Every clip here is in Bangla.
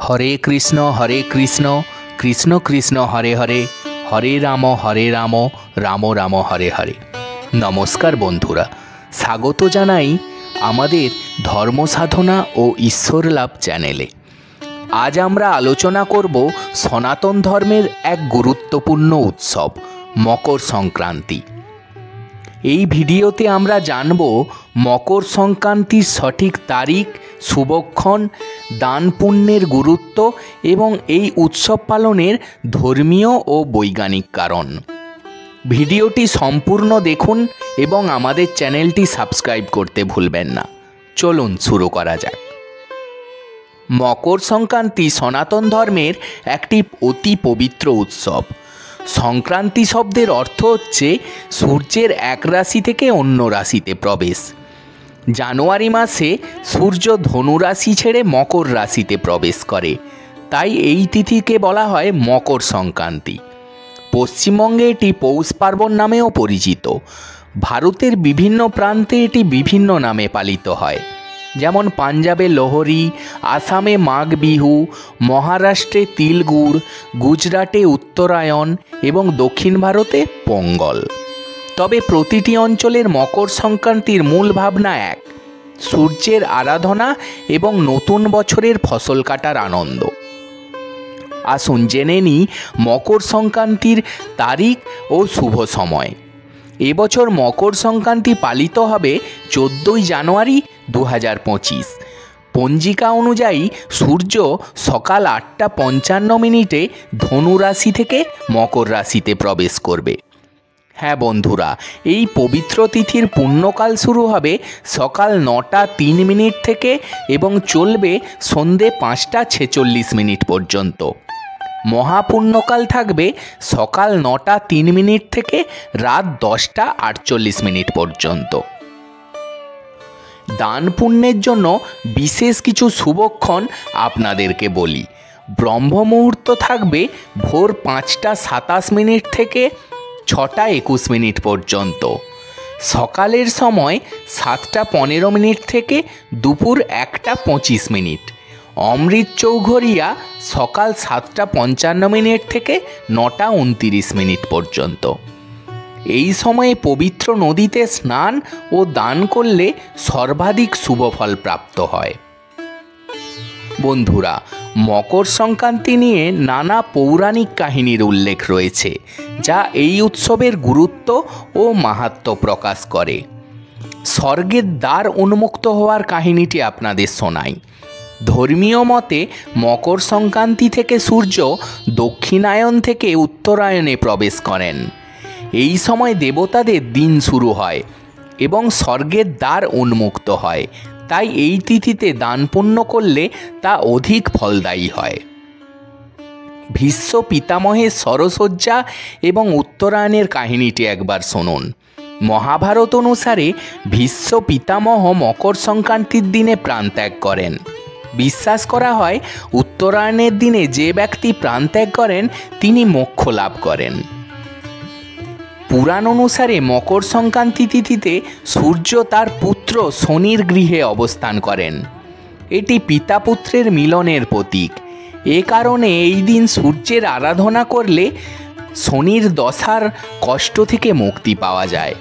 हरे कृष्ण कृष्ण कृष्ण हरे हरे हरे राम राम राम हरे हरे। नमस्कार बंधुरा, स्वागत जानाई आमादेर धर्म साधना और ईश्वर लाभ चैनेले। आज आमरा आलोचना करब सनातन धर्मेर एक गुरुत्वपूर्ण उत्सव मकर संक्रांति। এই ভিডিওতে আমরা জানব মকর সংক্রান্তির সঠিক তারিখ, শুভক্ষণ, দান পুণ্যের গুরুত্ব এবং এই উৎসব পালনের ধর্মীয় ও বৈজ্ঞানিক কারণ। ভিডিওটি সম্পূর্ণ দেখুন এবং আমাদের চ্যানেলটি সাবস্ক্রাইব করতে ভুলবেন না। চলুন শুরু করা যাক। মকর সংক্রান্তি সনাতন ধর্মের একটি অতি পবিত্র উৎসব। সংক্রান্তি শব্দের অর্থ হচ্ছে সূর্যের এক রাশি থেকে অন্য রাশিতে প্রবেশ। জানুয়ারি মাসে সূর্য ধনু রাশি ছেড়ে মকর রাশিতে প্রবেশ করে, তাই এই তিথিকে বলা হয় মকর সংক্রান্তি। পশ্চিমবঙ্গে এটি পৌষ পার্বণ নামেও পরিচিত। ভারতের বিভিন্ন প্রান্তে এটি বিভিন্ন নামে পালিত হয়, যেমন পাঞ্জাবে লোহরি, আসামে মাঘ বিহু, মহারাষ্ট্রে তিলগুড়, গুজরাটে উত্তরায়ণ এবং দক্ষিণ ভারতে পোঙ্গল। তবে প্রতিটি অঞ্চলের মকর সংক্রান্তির মূল ভাবনা এক: সূর্যের আরাধনা এবং নতুন বছরের ফসল কাটার আনন্দ। আসুন জেনে নিই মকর সংক্রান্তির তারিখ ও শুভ সময়। এবছর মকর সংক্রান্তি পালিত হবে 14ই জানুয়ারি 2025। পঞ্জিকা অনুযায়ী সূর্য সকাল 8:55 ধনু রাশি থেকে মকর রাশিতে প্রবেশ করবে। হ্যাঁ বন্ধুরা, এই পবিত্র তিথির পুণ্যকাল শুরু হবে সকাল 9:03 থেকে এবং চলবে সন্ধে 5:46 পর্যন্ত। মহাপুণ্যকাল থাকবে সকাল 9:03 থেকে রাত 10:48 পর্যন্ত। দান পুণ্যের জন্য বিশেষ কিছু শুভক্ষণ আপনাদেরকে বলি। ব্রহ্ম মুহূর্ত থাকবে ভোর 5:27 থেকে 6:21 পর্যন্ত। সকালের সময় 7:15 থেকে দুপুর 1:25। অমৃত চৌঘরিয়া সকাল 7:55 থেকে 9:29 পর্যন্ত। এই সময়ে পবিত্র নদীতে স্নান ও দান করলে সর্বাধিক শুভফল প্রাপ্ত হয়। বন্ধুরা, মকর সংক্রান্তি নিয়ে নানা পৌরাণিক কাহিনীর উল্লেখ রয়েছে, যা এই উৎসবের গুরুত্ব ও মাহাত্ম্য প্রকাশ করে। স্বর্গের দ্বার উন্মুক্ত হওয়ার কাহিনীটি আপনাদের শোনাই। ধর্মীয় মতে মকর সংক্রান্তি থেকে সূর্য দক্ষিণায়ন থেকে উত্তরায়ণে প্রবেশ করেন। এই সময় দেবতাদের দিন শুরু হয় এবং স্বর্গের দ্বার উন্মুক্ত হয়, তাই এই তিথিতে দান পুণ্য করলে তা অধিক ফলদায়ী হয়। ভীষ্ম পিতামহের সরসজ্জা এবং উত্তরায়ণের কাহিনীটি একবার শুনুন। মহাভারত অনুসারে ভীষ্ম পিতামহ মকর সংক্রান্তির দিনে প্রাণত্যাগ করেন। বিশ্বাস করা হয় উত্তরায়ণের দিনে যে ব্যক্তি প্রাণত্যাগ করেন তিনি মোক্ষ লাভ করেন। পুরাণ অনুসারে মকর সংক্রান্তি তিথিতে সূর্য তার পুত্র শনির গৃহে অবস্থান করেন। এটি পিতা পুত্রের মিলনের প্রতীক। এ কারণে এই দিন সূর্যের আরাধনা করলে শনির দশার কষ্ট থেকে মুক্তি পাওয়া যায়।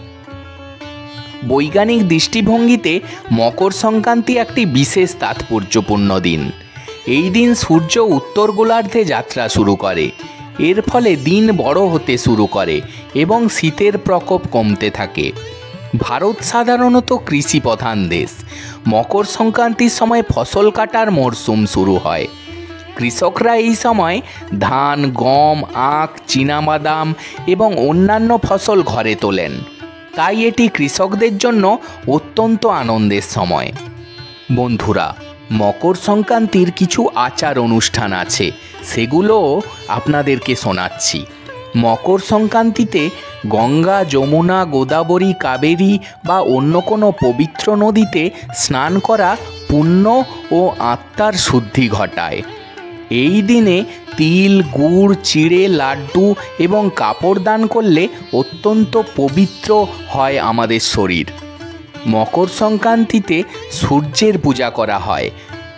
বৈজ্ঞানিক দৃষ্টিভঙ্গিতে মকর সংক্রান্তি একটি বিশেষ তাৎপর্যপূর্ণ দিন। এই দিন সূর্য উত্তর গোলার্ধে যাত্রা শুরু করে। এর ফলে দিন বড় হতে শুরু করে এবং শীতের প্রকোপ কমতে থাকে। ভারত সাধারণত কৃষি প্রধান দেশ। মকর সংক্রান্তির সময় ফসল কাটার মরশুম শুরু হয়। কৃষকরা এই সময় ধান, গম, আখ, চীনাবাদাম এবং অন্যান্য ফসল ঘরে তোলেন, তাই এটি কৃষকদের জন্য অত্যন্ত আনন্দের সময়। বন্ধুরা, মকর সংক্রান্তির কিছু আচার অনুষ্ঠান আছে, সেগুলো আপনাদেরকে শোনাচ্ছি। মকর সংক্রান্তিতে গঙ্গা, যমুনা, গোদাবরী, কাবেরী বা অন্য কোনো পবিত্র নদীতে স্নান করা পুণ্য ও আত্মার শুদ্ধি ঘটায়। এই দিনে তিল, গুড়, চিড়ে, লাড্ডু এবং কাপড় দান করলে অত্যন্ত পবিত্র হয় আমাদের শরীর। মকর সংক্রান্তিতে সূর্যের পূজা করা হয়।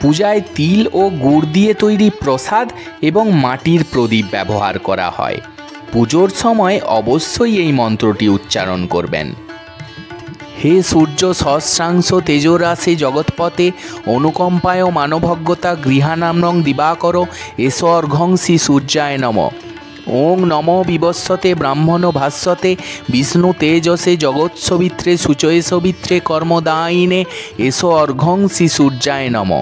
পূজায় তিল ও গুড় দিয়ে তৈরি প্রসাদ এবং মাটির প্রদীপ ব্যবহার করা হয়। পুজোর সময় অবশ্যই এই মন্ত্রটি উচ্চারণ করবেন। হে সূর্য সহস্রাংশ তেজরাশে জগৎপথে অনুকম্পায় মানভজ্ঞতা গৃহানাম্নং দিবাকর এস অর্ঘং শ্রী সূর্যায় নম। ওং নম বিবস্বতে ব্রাহ্মণ ভাস্বতে বিষ্ণু তেজসে জগৎসবিত্রে সূচয়ে সবিত্রে কর্মদায়িনে এস অর্ঘং শ্রী সূর্যায় নম।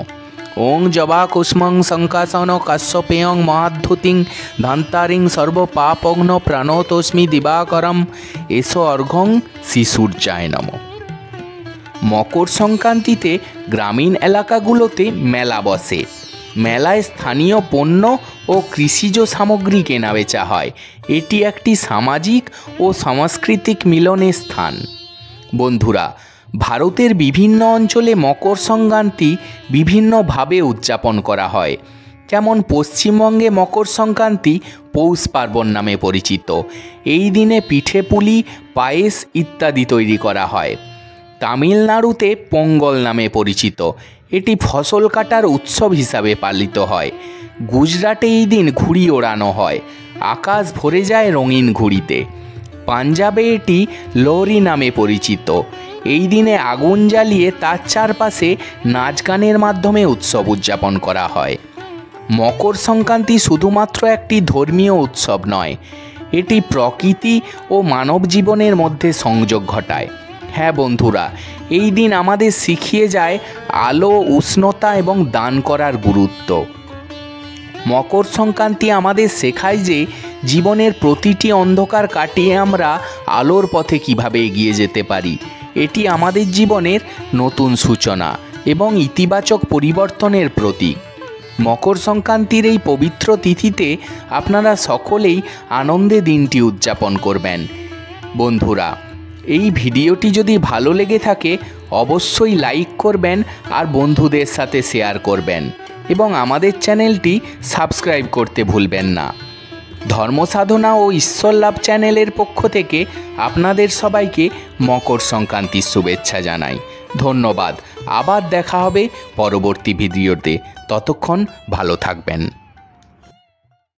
ওং জবা কুষ্মং শঙ্কাসন কাশ্যপেয়ং মহাদ্ভুতিং ধন্তারিং সর্বপাপগ্ন প্রাণতোস্মি দিবাকরম এস অর্ঘং শ্রী সূর্যায় নম। মকর সংক্রান্তিতে গ্রামীণ এলাকাগুলোতে মেলা বসে। মেলায় স্থানীয় পণ্য ও কৃষিজ সামগ্রী কেনাবেচা হয়। এটি একটি সামাজিক ও সাংস্কৃতিক মিলনের স্থান। বন্ধুরা, ভারতের বিভিন্ন অঞ্চলে মকর সংক্রান্তি বিভিন্নভাবে উদযাপন করা হয়। যেমন পশ্চিমবঙ্গে মকর সংক্রান্তি পৌষ পার্বণ নামে পরিচিত। এই দিনে পিঠে পুলি, পায়েস ইত্যাদি তৈরি করা হয়। তামিলনাড়ুতে পোঙ্গল নামে পরিচিত। এটি ফসল কাটার উৎসব হিসাবে পালিত হয়। গুজরাটে এই দিন ঘুড়ি ওড়ানো হয়। আকাশ ভরে যায় রঙিন ঘুড়িতে। পাঞ্জাবে এটি লোহরি নামে পরিচিত। এই দিনে আগুন জ্বালিয়ে তার চারপাশে নাচ গানের মাধ্যমে উৎসব উদযাপন করা হয়। মকর সংক্রান্তি শুধুমাত্র একটি ধর্মীয় উৎসব নয়, এটি প্রকৃতি ও মানব জীবনের মধ্যে সংযোগ ঘটায়। হ্যাঁ বন্ধুরা, এই দিন আমাদের শিখিয়ে যায় আলো, উষ্ণতা এবং দান করার গুরুত্ব। মকর সংক্রান্তি আমাদের শেখায় যে জীবনের প্রতিটি অন্ধকার কাটিয়ে আমরা আলোর পথে কিভাবে এগিয়ে যেতে পারি। এটি আমাদের জীবনের নতুন সূচনা এবং ইতিবাচক পরিবর্তনের প্রতীক। মকর সংক্রান্তির এই পবিত্র তিথিতে আপনারা সকলেই আনন্দে দিনটি উদযাপন করবেন। বন্ধুরা, এই ভিডিওটি যদি ভালো লেগে থাকে অবশ্যই লাইক করবেন আর বন্ধুদের সাথে শেয়ার করবেন এবং আমাদের চ্যানেলটি সাবস্ক্রাইব করতে ভুলবেন না। ধর্মসাধনা ও ঈশ্বর লাভ চ্যানেলের পক্ষ থেকে আপনাদের সবাইকে মকর সংক্রান্তির শুভেচ্ছা জানাই। ধন্যবাদ। আবার দেখা হবে পরবর্তী ভিডিওতে। ততক্ষণ ভালো থাকবেন।